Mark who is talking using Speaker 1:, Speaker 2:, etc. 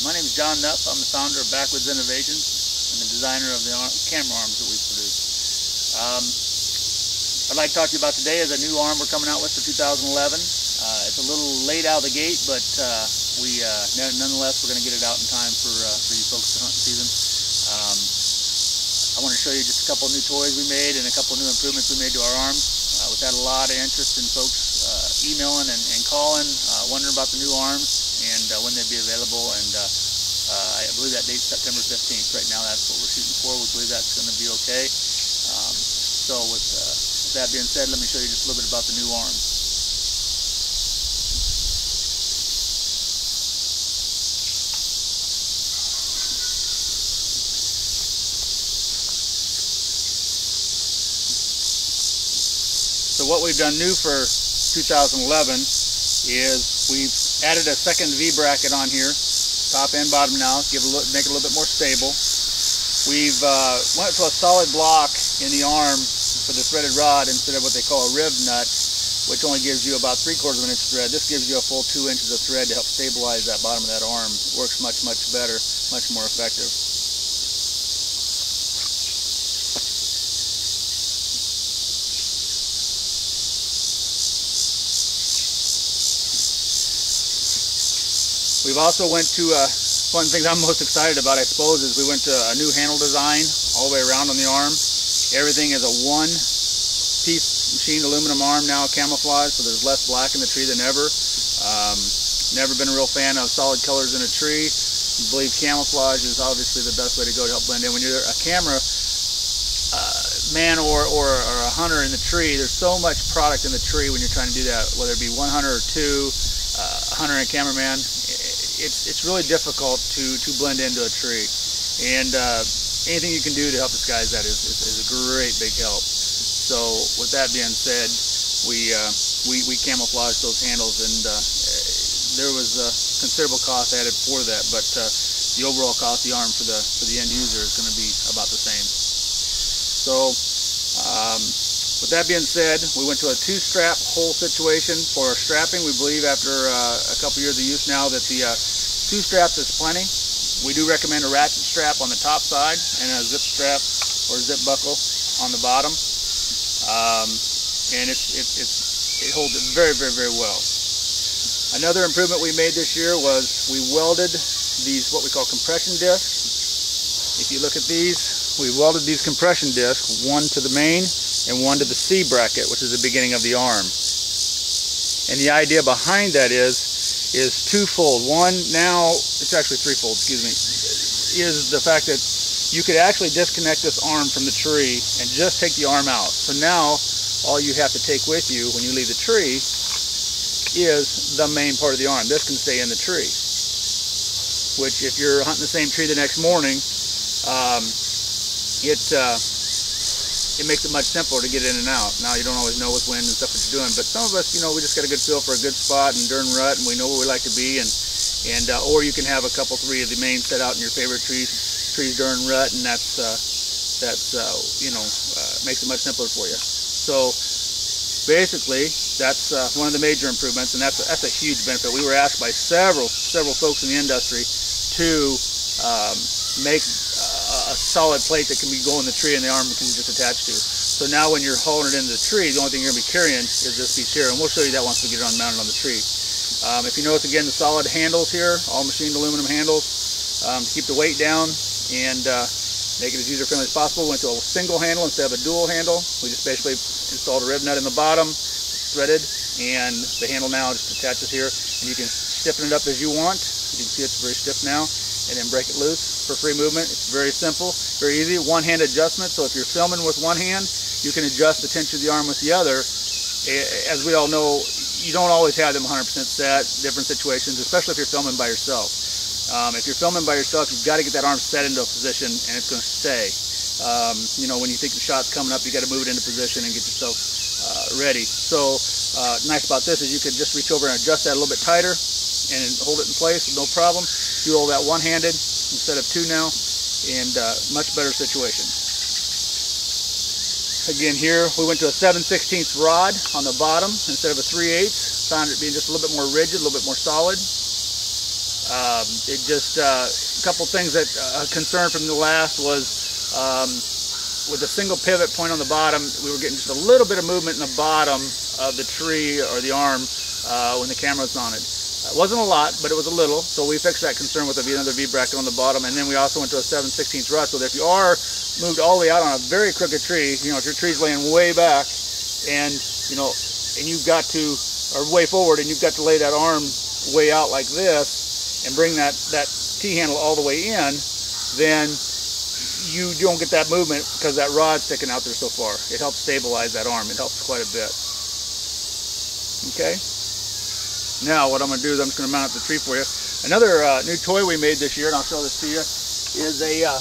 Speaker 1: My name is John Nupp. I'm the founder of Backwoods Innovations and the designer of the camera arms that we produce. I'd like to talk to you about today is a new arm we're coming out with for 2011. It's a little late out of the gate, but nonetheless we're going to get it out in time for you folks for hunting season. I want to show you just a couple new toys we made and a couple new improvements we made to our arms. We've had a lot of interest in folks emailing and calling, wondering about the new arms and when they'd be available. And I believe that date's September 15th. Right now that's what we're shooting for. We believe that's going to be okay. So with that being said, let me show you just a little bit about the new arms. So what we've done new for 2011 is we've added a second V bracket on here, top and bottom now, make it a little bit more stable. We've went to a solid block in the arm for the threaded rod instead of what they call a riv nut, which only gives you about 3/4 of an inch thread. This gives you a full 2 inches of thread to help stabilize that bottom of that arm. It works much better, much more effective. We've also went to, one of the things I'm most excited about, I suppose, is we went to a new handle design all the way around on the arm. Everything is a one-piece machined aluminum arm now, camouflaged, so there's less black in the tree than ever. Never been a real fan of solid colors in a tree. I believe camouflage is obviously the best way to go to help blend in. When you're a camera man or a hunter in the tree, there's so much product in the tree when you're trying to do that, whether it be one hunter or two, a hunter and a cameraman. It's really difficult to blend into a tree, and anything you can do to help disguise that is a great big help. So with that being said, we camouflaged those handles, and there was a considerable cost added for that, but the overall cost of the arm for the end user is going to be about the same. So with that being said, we went to a 2-strap hole situation for our strapping. We believe after a couple years of use now that the 2 straps is plenty. We do recommend a ratchet strap on the top side and a zip strap or zip buckle on the bottom. And it holds it very well. Another improvement we made this year was we welded these what we call compression discs. If you look at these, we welded these compression discs, one to the main and one to the C bracket, which is the beginning of the arm. And the idea behind that is twofold. One, now it's actually threefold, excuse me, is the fact that you could actually disconnect this arm from the tree and just take the arm out. So now all you have to take with you when you leave the tree is the main part of the arm. This can stay in the tree, which if you're hunting the same tree the next morning, it makes it much simpler to get in and out. Now, you don't always know with wind and stuff what you're doing, but some of us, we just got a good feel for a good spot and during rut, and we know where we like to be, or you can have a couple, 3 of the main set out in your favorite trees during rut, and that's makes it much simpler for you. So basically, that's one of the major improvements, and that's a huge benefit. We were asked by several folks in the industry to make a solid plate that can go in the tree and the arm can just attach to. So now when you're hauling it into the tree, the only thing you're going to be carrying is this piece here, and we'll show you that once we get it mounted on the tree. If you notice, again, the solid handles here, all machined aluminum handles, to keep the weight down and make it as user-friendly as possible. We went to a single handle instead of a dual handle. We just basically installed a rib nut in the bottom, threaded, and the handle now just attaches here, and you can stiffen it up as you want. You can see it's very stiff now, and then break it loose for free movement. It's very simple, very easy, one-hand adjustment. So if you're filming with one hand, you can adjust the tension of the arm with the other. As we all know, you don't always have them 100% set, different situations, especially if you're filming by yourself. If you're filming by yourself, you've got to get that arm set into a position, and it's going to stay. When you think the shot's coming up, you got to move it into position and get yourself ready. So nice about this is you could just reach over and adjust that a little bit tighter and hold it in place with no problem. Do all that one-handed instead of 2 now, and much better situation. Again, here we went to a 7/16 rod on the bottom instead of a 3/8. Found it being just a little bit more rigid, a little bit more solid. It just, a couple things that concern from the last was with a single pivot point on the bottom, we were getting just a little bit of movement in the bottom of the tree or the arm when the camera was mounted. It wasn't a lot, but it was a little, so we fixed that concern with another V-bracket on the bottom, and then we also went to a 7/16 rut, so that if you are moved all the way out on a very crooked tree, you know, if your tree's laying way back, and, you know, and you've got to, or way forward, and you've got to lay that arm way out like this, and bring that T-handle all the way in, then you don't get that movement because that rod's sticking out there so far. It helps stabilize that arm. It helps quite a bit. Okay? Now what I'm going to do is I'm just going to mount up the tree for you. Another new toy we made this year, and I'll show this to you, is a